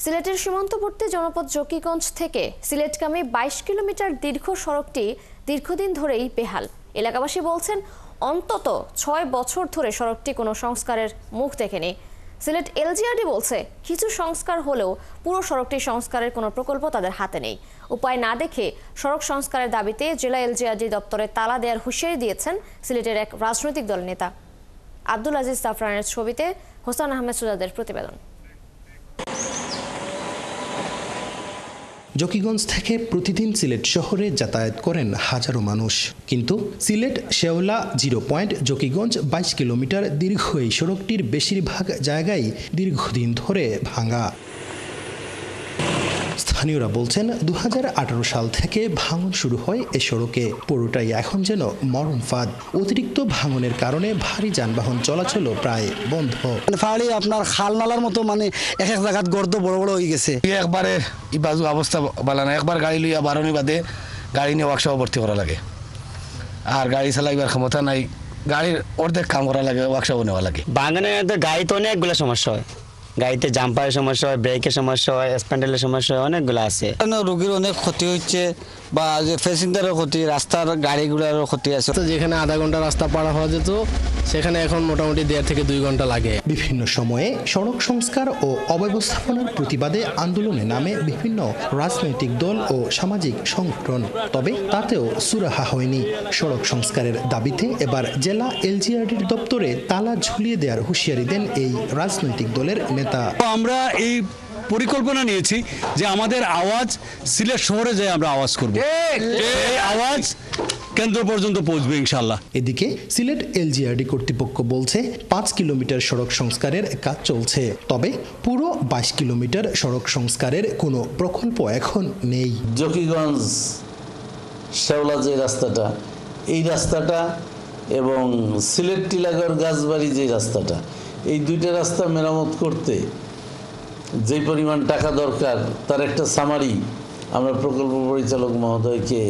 সিলেটের সীমান্তবর্তী জনপদ জকিগঞ্জ থেকে সিলেটগামী 22 কিলোমিটার দীর্ঘ সড়কটি দীর্ঘদিন ধরেই বেহাল। এলাকাবাসী বলছেন অন্তত 6 বছর ধরে সড়কটি কোনো সংস্কারের মুখ দেখেনি। সিলেট এলজিআরডি বলছে কিছু সংস্কার হলেও পুরো সড়কটি সংস্কারের কোনো প্রকল্প তাদের হাতে নেই। উপায় না দেখে সড়ক সংস্কারের দাবিতে জেলা এলজিআরডি দপ্তরে তালা দেওয়ার হুঁশিয়ারি দিয়েছেন সিলেটের এক রাজনৈতিক দল নেতা। আব্দুল আজিজ জাফরানের ছবিতে হোসেন আহমেদ সুজাদের প্রতিবেদন। জকিগঞ্জ থেকে প্রতিদিন সিলেট শহরে যাতায়াত করেন হাজারো মানুষ, কিন্তু সিলেট শেওলা 0 পয়েন্ট জকিগঞ্জ 22 কিলোমিটার দীর্ঘ এই সড়কটির বেশিরভাগ জায়গায় দীর্ঘদিন ধরে ভাঙা। স্থানীয়রা বলছেন 2018 সাল থেকে ভাঙন শুরু হয় এ সড়কে, পুরোটাই এখন যেন মরণ ফাঁদ। অতিরিক্ত ভাঙনের কারণে ভারী যানবাহন চলাচল প্রায় বন্ধ। ফাড়ি আপনার খাল নালার মতো এক এক জায়গাত গর্ত বড় বড় হয়ে গেছে। একবারে ই বাজু অবস্থা ভালো না, একবার গাড়ি লইয়া বারণী বাদে গাড়ি নিয়ে ওয়ার্কশপ ভর্তি করা লাগে, আর গাড়ি চালাইবার ক্ষমতা নাই, গাড়ির অর্ধেক কাম করা লাগে, ওয়ার্কশপ নেওয়া লাগে। বাগানে গাড়িতে অনেকগুলো সমস্যা হয়, গাড়িতে জাম্পারের সমস্যা হয়, ব্রেকের সমস্যা হয়, স্প্যান্ডেলের সমস্যা হয়, অনেকগুলো আছে। রোগীর অনেক ক্ষতি হচ্ছে, বা যে প্যাসেঞ্জারের ক্ষতি, রাস্তার গাড়িগুলোর ক্ষতি আছে। যেখানে আধা ঘন্টা রাস্তা পার হওয়া যেত সেখানে এখন মোটামুটি 1.5 থেকে 2 ঘন্টা লাগে। বিভিন্ন সময়ে সড়ক সংস্কার ও অব্যবস্থাপনার প্রতিবাদে আন্দোলনে নামে বিভিন্ন রাজনৈতিক দল ও সামাজিক সংগঠন, তবে তাতেও সুরাহা হয়নি। সড়ক সংস্কারের দাবিতে এবার জেলা এলজিআরডির দপ্তরে তালা ঝুলিয়ে দেওয়ার হুঁশিয়ারি দেন এই রাজনৈতিক দলের নেতা। আমরা এই পরিকল্পনা নিয়েছি যে আমাদের আওয়াজ সিলেট শহরে যায় আমরা আওয়াজ করব, এই আওয়াজ কেন্দ্র পর্যন্ত পৌঁছবে ইনশাআল্লাহ। এদিকে সিলেট এলজিআরডি কর্তৃপক্ষ বলছে 5 কিলোমিটার সড়ক সংস্কারের কাজ চলছে, তবে পুরো 22 কিলোমিটার সড়ক সংস্কারের কোনো প্রকল্প এখন নেই। জকিগঞ্জ শেওলা যে রাস্তাটা, এই রাস্তাটা এবং সিলেট টিলাগড় গাছবাড়ি যে রাস্তাটা, এই দুইটা রাস্তা মেরামত করতে যে পরিমাণ টাকা দরকার তার একটা সামারি আমরা প্রকল্প পরিচালক মহোদয়কে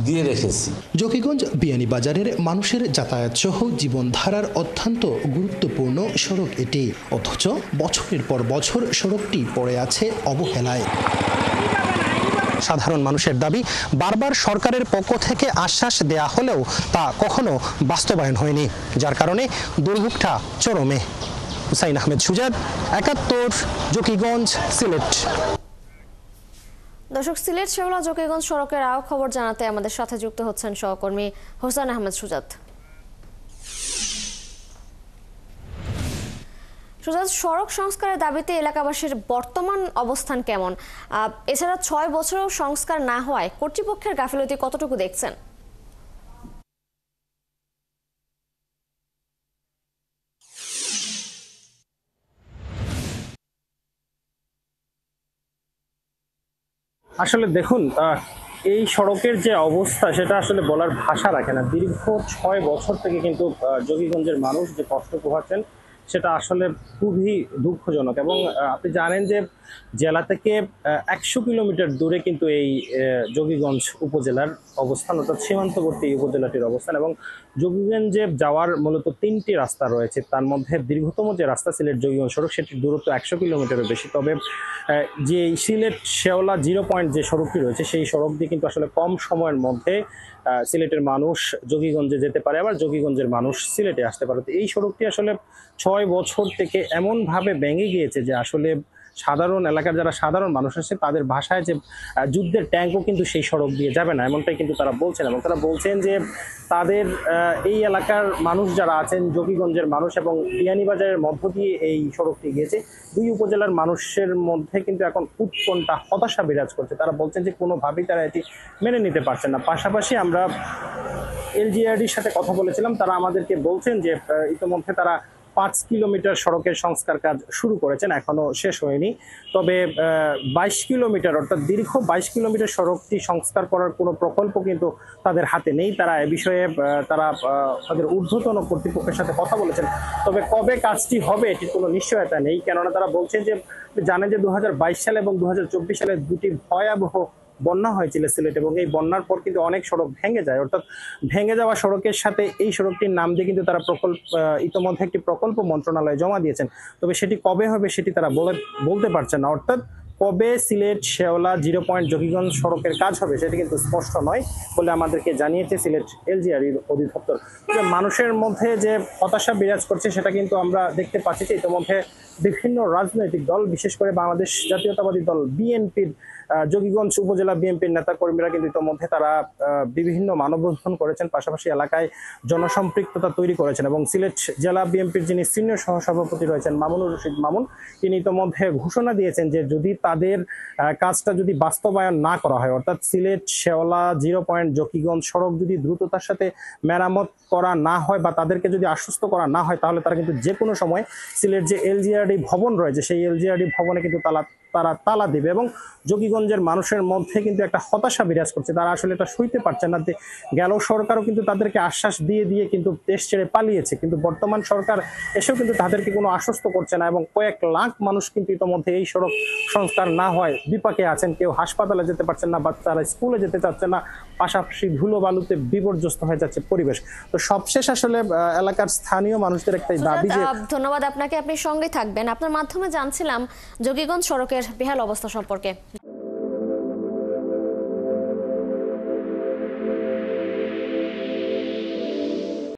দিয়ে রেখেছি। জকিগঞ্জ বিয়ানীবাজারের মানুষের যাতায়াত সহ জীবনধারার অত্যন্ত গুরুত্বপূর্ণ সড়ক এটি, অথচ বছরের পর বছর সড়কটি পড়ে আছে অবহেলায়। সাধারণ মানুষের দাবি বারবার সরকারের পক্ষ থেকে আশ্বাস দেয়া হলেও তা কখনো বাস্তবায়ন হয়নি, যার কারণে দুর্ভোগটা চরমে। হুসাইন আহমেদ সুজাদ, 71, জকিগঞ্জ, সিলেট। দর্শক, সিলেট শেওলা জকিগঞ্জ সড়কের আরও খবর জানাতে আমাদের সাথে যুক্ত হচ্ছেন সহকর্মী হোসেন আহমেদ সুজাদ। সুজাদ, সড়ক সংস্কারের দাবিতে এলাকাবাসীর বর্তমান অবস্থান কেমন? এছাড়া 6 বছরেও সংস্কার না হওয়ায় কর্তৃপক্ষের গাফিলতি কতটুকু দেখছেন? আসলে দেখুন, এই সড়কের যে অবস্থা সেটা আসলে বলার ভাষা রাখে না। দীর্ঘ 6 বছর থেকে কিন্তু জকিগঞ্জের মানুষ যে কষ্ট পোহাচ্ছেন সেটা আসলে খুবই দুঃখজনক। এবং আপনি জানেন যে জেলা থেকে 100 কিলোমিটার দূরে কিন্তু এই জকিগঞ্জ উপজেলার অবস্থান, অর্থাৎ সীমান্তবর্তী উপজেলাটির অবস্থান। এবং জকিগঞ্জে যাওয়ার মূলত 3টি রাস্তা রয়েছে, তার মধ্যে দীর্ঘতম যে রাস্তা সিলেট জকিগঞ্জ সড়ক, সেটির দূরত্ব 100 কিলোমিটারের বেশি। তবে যে সিলেট শেওলা 0 পয়েন্ট যে সড়কটি রয়েছে সেই সড়ক দিয়ে কিন্তু আসলে কম সময়ের মধ্যে সিলেটের মানুষ জকিগঞ্জে যেতে পারে, আবার জকিগঞ্জের মানুষ সিলেটে আসতে পারে। তো এই সড়কটি আসলে 6 বছর থেকে এমনভাবে ভেঙে গিয়েছে যে আসলে সাধারণ এলাকার যারা সাধারণ মানুষ আছে তাদের ভাষায় যে যুদ্ধের ট্যাঙ্কও কিন্তু সেই সড়ক দিয়ে যাবে না, এমনটাই কিন্তু তারা বলছেন। এবং তারা বলছেন যে তাদের এই এলাকার মানুষ যারা আছেন, জকিগঞ্জের মানুষ এবং বিয়ানীবাজারের মধ্য দিয়ে এই সড়কটি গিয়েছে, 2 উপজেলার মানুষের মধ্যে কিন্তু এখন উৎকণ্ঠা, হতাশা বিরাজ করছে। তারা বলছেন যে কোনোভাবেই তারা এটি মেনে নিতে পারছেন না। পাশাপাশি আমরা এলজিআরডির সাথে কথা বলেছিলাম, তারা আমাদেরকে বলছেন যে ইতিমধ্যে তারা 5 কিলোমিটার সড়কের সংস্কার কাজ শুরু করেছেন, এখনো শেষ হয়নি। তবে 22 কিলোমিটার অর্থাৎ দীর্ঘ 22 কিলোমিটার সড়কটি সংস্কার করার কোনো প্রকল্প কিন্তু তাদের হাতে নেই। তারা এ বিষয়ে তাদের ঊর্ধ্বতন কর্তৃপক্ষের সাথে কথা বলেছেন, তবে কবে কাজটি হবে এটির কোনো নিশ্চয়তা নেই। কেননা তারা বলছেন যে জানেন যে 2022 সালে এবং 2024 সালে দুটি ভয়াবহ বন্যা হয়েছিল সিলেট, এবং এই বন্যার পর কিন্তু অনেক সড়ক ভেঙে যায়। অর্থাৎ ভেঙে যাওয়া সড়কের সাথে এই সড়কটির নাম দিয়ে কিন্তু তারা ইতোমধ্যে একটি প্রকল্প মন্ত্রণালয়ে জমা দিয়েছেন, তবে সেটি কবে হবে সেটি তারা বলতে পারছেন না। অর্থাৎ কবে সিলেট শেওলা 0 পয়েন্ট জকিগঞ্জ সড়কের কাজ হবে সেটি কিন্তু স্পষ্ট নয় বলে আমাদেরকে জানিয়েছে সিলেট এলজিআরই অধিদপ্তর। তবে মানুষের মধ্যে যে হতাশা বিরাজ করছে সেটা কিন্তু আমরা দেখতে পাচ্ছি যে ইতিমধ্যে বিভিন্ন রাজনৈতিক দল, বিশেষ করে বাংলাদেশ জাতীয়তাবাদী দল বিএনপির জকিগঞ্জ উপজেলা বিএনপির নেতাকর্মীরা কিন্তু ইতিমধ্যে তারা বিভিন্ন মানববন্ধন করেছেন, পাশাপাশি এলাকায় জনসম্পৃক্ততা তৈরি করেছেন। এবং সিলেট জেলা বিএনপির যিনি সিনিয়র সহসভাপতি রয়েছেন মামুনুর রশিদ মামুন, তিনি ইতিমধ্যে ঘোষণা দিয়েছেন যে যদি তাদের কাজটা যদি বাস্তবায়ন না করা হয়, অর্থাৎ সিলেট শেওলা 0 পয়েন্ট জকিগঞ্জ সড়ক যদি দ্রুততার সাথে মেরামত করা না হয় বা তাদেরকে যদি আশ্বস্ত করা না হয়, তাহলে তারা কিন্তু যে কোনো সময় সিলেট যে এলজিআরডি ভবন রয়েছে সেই এলজিআরডি ভবনে কিন্তু তারা তালা দিবে। এবং জকিগঞ্জের মানুষের মধ্যে কিন্তু একটা হতাশা বিরাজ করছে, তারা আসলে এটা সইতে পারছেন না। গেল সরকারও কিন্তু তাদেরকে আশ্বাস দিয়ে দিয়ে কিন্তু দেশ ছেড়ে পালিয়েছে, কিন্তু বর্তমান সরকার এসেও কিন্তু তাদেরকে কোনো আশ্বস্ত করছে না। এবং কয়েক লাখ মানুষ কিন্তু ইতিমধ্যে এই সড়ক সংস্কার না হয় বিপাকে আছেন, কেউ হাসপাতালে যেতে পারছেন না, বাচ্চারা স্কুলে যেতে চাচ্ছে না, পাশাপাশি ধুলো বালুতে বিপর্যস্ত হয়ে যাচ্ছে পরিবেশ। তো সবশেষ আসলে এলাকার স্থানীয় মানুষদের একটাই দাবি যে, ধন্যবাদ আপনাকে, আপনি সঙ্গে থাকবেন। আপনার মাধ্যমে জানছিলাম জকিগঞ্জ সড়কের বেহাল অবস্থা সম্পর্কে।